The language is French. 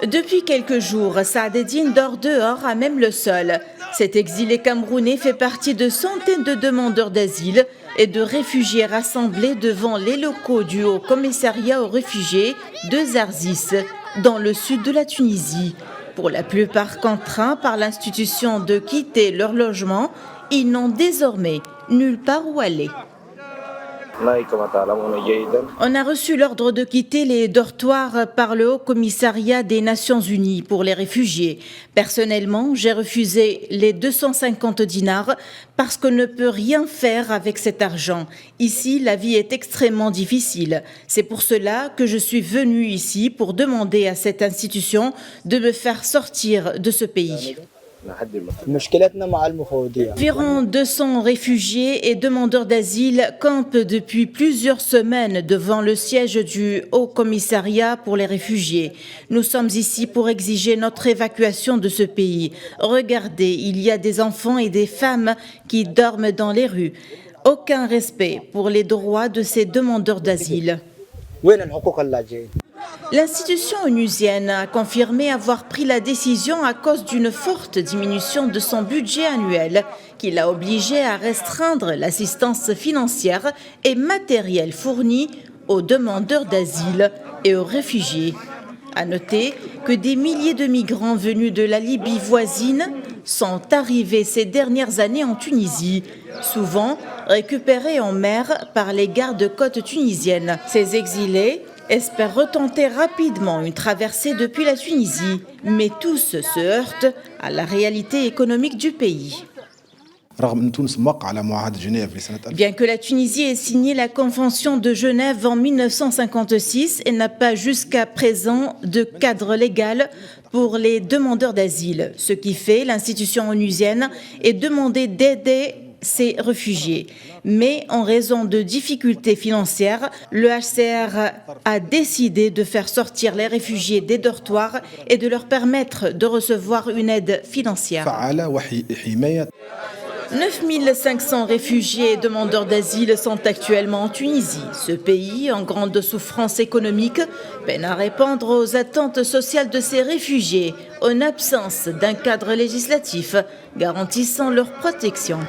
Depuis quelques jours, Saadedine dort dehors à même le sol. Cet exilé camerounais fait partie de centaines de demandeurs d'asile et de réfugiés rassemblés devant les locaux du Haut Commissariat aux réfugiés de Zarzis, dans le sud de la Tunisie. Pour la plupart contraints par l'institution de quitter leur logement, ils n'ont désormais nulle part où aller. On a reçu l'ordre de quitter les dortoirs par le Haut Commissariat des Nations Unies pour les réfugiés. Personnellement, j'ai refusé les 250 dinars parce qu'on ne peut rien faire avec cet argent. Ici, la vie est extrêmement difficile. C'est pour cela que je suis venue ici pour demander à cette institution de me faire sortir de ce pays. Environ 200 réfugiés et demandeurs d'asile campent depuis plusieurs semaines devant le siège du Haut Commissariat pour les réfugiés. Nous sommes ici pour exiger notre évacuation de ce pays. Regardez, il y a des enfants et des femmes qui dorment dans les rues. Aucun respect pour les droits de ces demandeurs d'asile. L'institution onusienne a confirmé avoir pris la décision à cause d'une forte diminution de son budget annuel qui l'a obligé à restreindre l'assistance financière et matérielle fournie aux demandeurs d'asile et aux réfugiés. À noter que des milliers de migrants venus de la Libye voisine sont arrivés ces dernières années en Tunisie, souvent récupérés en mer par les gardes-côtes tunisiennes. Ces exilés espèrent retenter rapidement une traversée depuis la Tunisie, mais tous se heurtent à la réalité économique du pays. Bien que la Tunisie ait signé la Convention de Genève en 1956, elle n'a pas jusqu'à présent de cadre légal pour les demandeurs d'asile. Ce qui fait, l'institution onusienne est demandée d'aider ces réfugiés. Mais en raison de difficultés financières, le HCR a décidé de faire sortir les réfugiés des dortoirs et de leur permettre de recevoir une aide financière. 9500 réfugiés et demandeurs d'asile sont actuellement en Tunisie. Ce pays, en grande souffrance économique, peine à répondre aux attentes sociales de ces réfugiés en absence d'un cadre législatif garantissant leur protection.